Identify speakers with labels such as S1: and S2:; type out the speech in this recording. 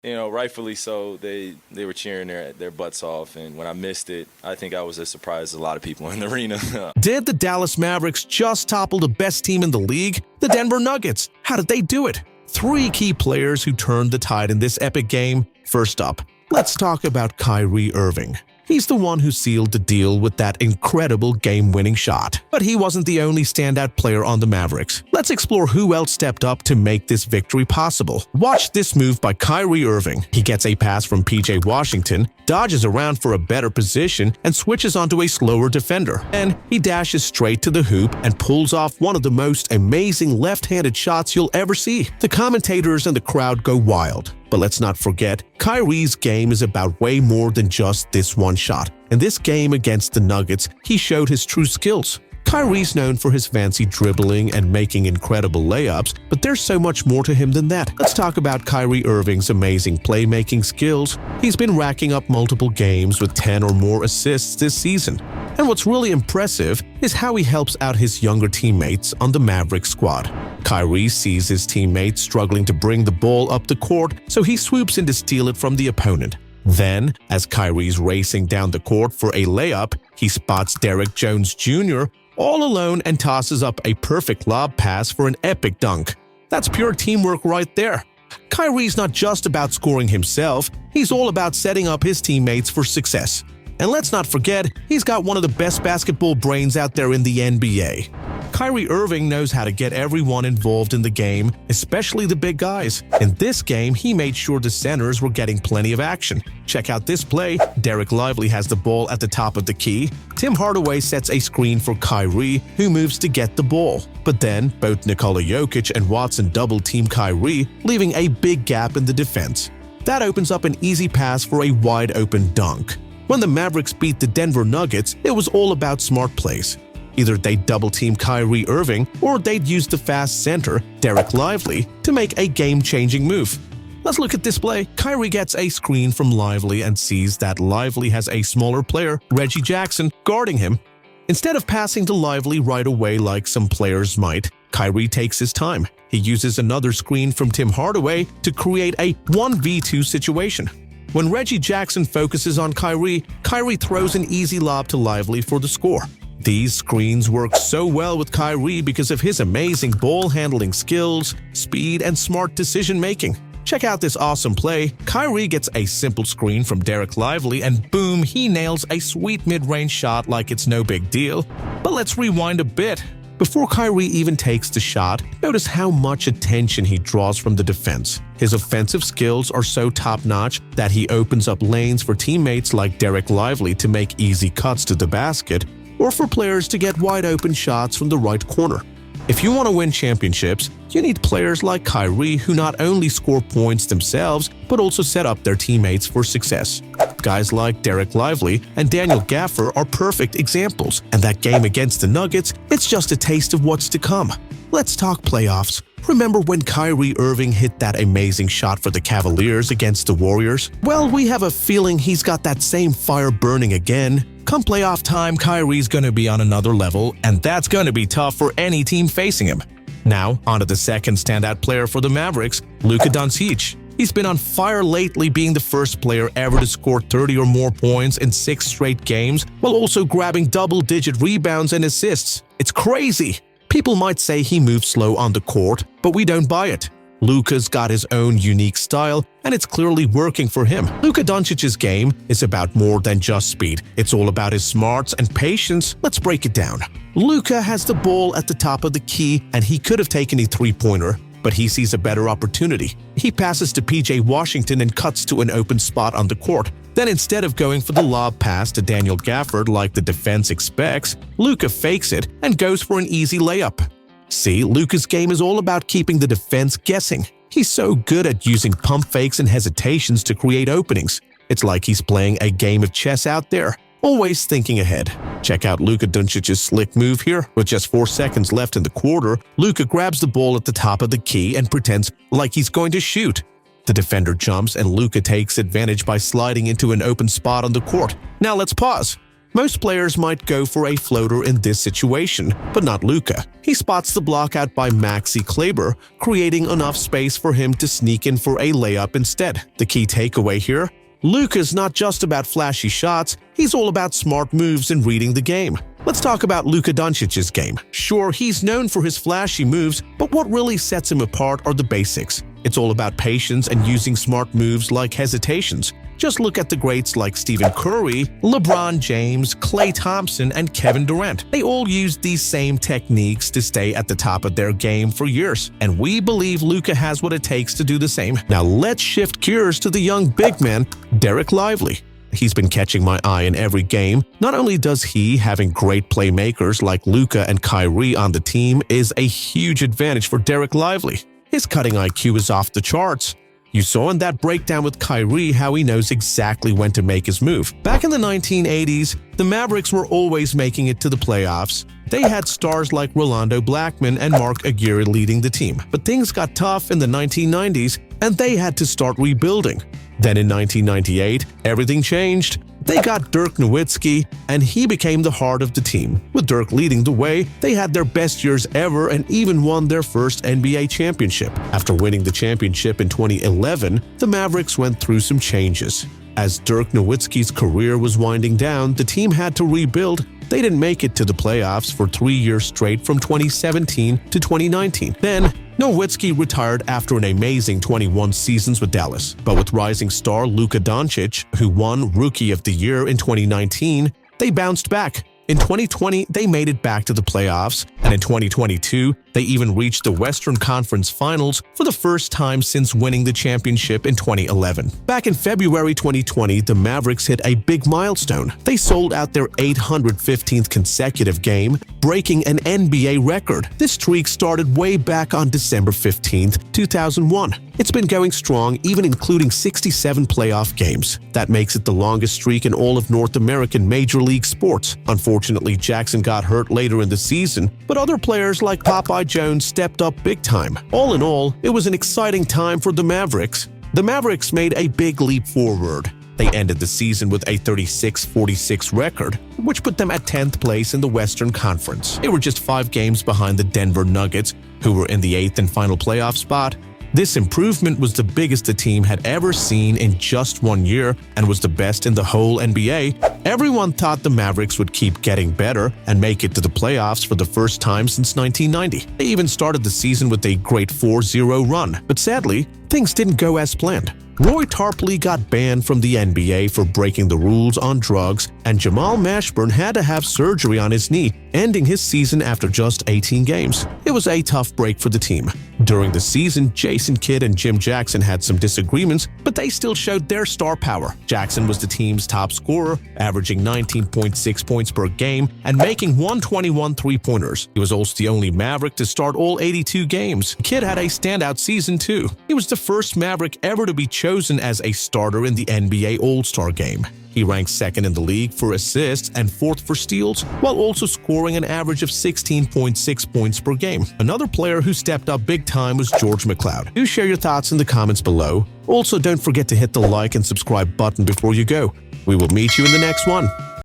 S1: Rightfully so. They were cheering their butts off, and when I missed it, I think I was as surprised as a lot of people in the arena.
S2: Did the Dallas Mavericks just topple the best team in the league, the Denver Nuggets? How did they do it? Three key players who turned the tide in this epic game. First up, let's talk about Kyrie Irving. He's the one who sealed the deal with that incredible game-winning shot. But he wasn't the only standout player on the Mavericks. Let's explore who else stepped up to make this victory possible. Watch this move by Kyrie Irving. He gets a pass from PJ Washington, dodges around for a better position, and switches onto a slower defender. Then he dashes straight to the hoop and pulls off one of the most amazing left-handed shots you'll ever see. The commentators and the crowd go wild. But let's not forget, Kyrie's game is about way more than just this one shot. In this game against the Nuggets, he showed his true skills. Kyrie's known for his fancy dribbling and making incredible layups, but there's so much more to him than that. Let's talk about Kyrie Irving's amazing playmaking skills. He's been racking up multiple games with 10 or more assists this season. And what's really impressive is how he helps out his younger teammates on the Mavericks squad. Kyrie sees his teammates struggling to bring the ball up the court, so he swoops in to steal it from the opponent. Then, as Kyrie's racing down the court for a layup, he spots Derrick Jones Jr. all alone and tosses up a perfect lob pass for an epic dunk. That's pure teamwork right there. Kyrie's not just about scoring himself, he's all about setting up his teammates for success. And let's not forget, he's got one of the best basketball brains out there in the NBA. Kyrie Irving knows how to get everyone involved in the game, especially the big guys. In this game, he made sure the centers were getting plenty of action. Check out this play. Derek Lively has the ball at the top of the key. Tim Hardaway sets a screen for Kyrie, who moves to get the ball. But then, both Nikola Jokic and Watson double-team Kyrie, leaving a big gap in the defense. That opens up an easy pass for a wide-open dunk. When the Mavericks beat the Denver Nuggets, it was all about smart plays. Either they'd double-team Kyrie Irving or they'd use the fast center, Derek Lively, to make a game-changing move. Let's look at this play. Kyrie gets a screen from Lively and sees that Lively has a smaller player, Reggie Jackson, guarding him. Instead of passing to Lively right away like some players might, Kyrie takes his time. He uses another screen from Tim Hardaway to create a 1v2 situation. When Reggie Jackson focuses on Kyrie, Kyrie throws an easy lob to Lively for the score. These screens work so well with Kyrie because of his amazing ball handling skills, speed, and smart decision-making. Check out this awesome play. Kyrie gets a simple screen from Derek Lively and boom, he nails a sweet mid-range shot like it's no big deal. But let's rewind a bit. Before Kyrie even takes the shot, notice how much attention he draws from the defense. His offensive skills are so top-notch that he opens up lanes for teammates like Derek Lively to make easy cuts to the basket, or for players to get wide-open shots from the right corner. If you want to win championships, you need players like Kyrie who not only score points themselves, but also set up their teammates for success. Guys like Derek Lively and Daniel Gaffer are perfect examples, and that game against the Nuggets, it's just a taste of what's to come. Let's talk playoffs. Remember when Kyrie Irving hit that amazing shot for the Cavaliers against the Warriors? Well, we have a feeling he's got that same fire burning again. Come playoff time, Kyrie's going to be on another level, and that's going to be tough for any team facing him. Now, onto the second standout player for the Mavericks, Luka Doncic. He's been on fire lately, being the first player ever to score 30 or more points in 6 straight games, while also grabbing double-digit rebounds and assists. It's crazy! People might say he moves slow on the court, but we don't buy it. Luka's got his own unique style, and it's clearly working for him. Luka Doncic's game is about more than just speed. It's all about his smarts and patience. Let's break it down. Luka has the ball at the top of the key, and he could have taken a three-pointer, but he sees a better opportunity. He passes to PJ Washington and cuts to an open spot on the court. Then instead of going for the lob pass to Daniel Gafford like the defense expects, Luka fakes it and goes for an easy layup. See, Luka's game is all about keeping the defense guessing. He's so good at using pump fakes and hesitations to create openings. It's like he's playing a game of chess out there, always thinking ahead. Check out Luka Doncic's slick move here. With just 4 seconds left in the quarter, Luka grabs the ball at the top of the key and pretends like he's going to shoot. The defender jumps and Luka takes advantage by sliding into an open spot on the court. Now let's pause. Most players might go for a floater in this situation, but not Luka. He spots the block out by Maxi Kleber, creating enough space for him to sneak in for a layup instead. The key takeaway here? Luka's not just about flashy shots, he's all about smart moves and reading the game. Let's talk about Luka Doncic's game. Sure, he's known for his flashy moves, but what really sets him apart are the basics. It's all about patience and using smart moves like hesitations. Just look at the greats like Stephen Curry, LeBron James, Klay Thompson, and Kevin Durant. They all used these same techniques to stay at the top of their game for years, and we believe Luka has what it takes to do the same. Now let's shift gears to the young big man, Derek Lively. He's been catching my eye in every game. Not only does he, having great playmakers like Luka and Kyrie on the team is a huge advantage for Derek Lively. His cutting IQ is off the charts. You saw in that breakdown with Kyrie how he knows exactly when to make his move. Back in the 1980s, the Mavericks were always making it to the playoffs. They had stars like Rolando Blackman and Mark Aguirre leading the team. But things got tough in the 1990s, and they had to start rebuilding. Then in 1998, everything changed. They got Dirk Nowitzki, and he became the heart of the team. With Dirk leading the way, they had their best years ever and even won their first NBA championship. After winning the championship in 2011, the Mavericks went through some changes. As Dirk Nowitzki's career was winding down, the team had to rebuild. They didn't make it to the playoffs for 3 years straight from 2017 to 2019. Then, Nowitzki retired after an amazing 21 seasons with Dallas. But with rising star Luka Doncic, who won Rookie of the Year in 2019, they bounced back. In 2020, they made it back to the playoffs, and in 2022, they even reached the Western Conference Finals for the first time since winning the championship in 2011. Back in February 2020, the Mavericks hit a big milestone. They sold out their 815th consecutive game, breaking an NBA record. This streak started way back on December 15, 2001. It's been going strong, even including 67 playoff games. That makes it the longest streak in all of North American Major League sports. Unfortunately, Jackson got hurt later in the season, but other players like Popeye Jones stepped up big time. All in all, it was an exciting time for the Mavericks. The Mavericks made a big leap forward. They ended the season with a 36-46 record, which put them at 10th place in the Western Conference. They were just 5 games behind the Denver Nuggets, who were in the 8th and final playoff spot. This improvement was the biggest the team had ever seen in just 1 year and was the best in the whole NBA. Everyone thought the Mavericks would keep getting better and make it to the playoffs for the first time since 1990. They even started the season with a great 4-0 run, but sadly, things didn't go as planned. Roy Tarpley got banned from the NBA for breaking the rules on drugs, and Jamal Mashburn had to have surgery on his knee, ending his season after just 18 games. It was a tough break for the team. During the season, Jason Kidd and Jim Jackson had some disagreements, but they still showed their star power. Jackson was the team's top scorer, averaging 19.6 points per game and making 121 three-pointers. He was also the only Maverick to start all 82 games. Kidd had a standout season too. He was the first Maverick ever to be chosen as a starter in the NBA All-Star Game. He ranked 2nd in the league for assists and 4th for steals, while also scoring an average of 16.6 points per game. Another player who stepped up big time was George McLeod. Do share your thoughts in the comments below. Also, don't forget to hit the like and subscribe button before you go. We will meet you in the next one.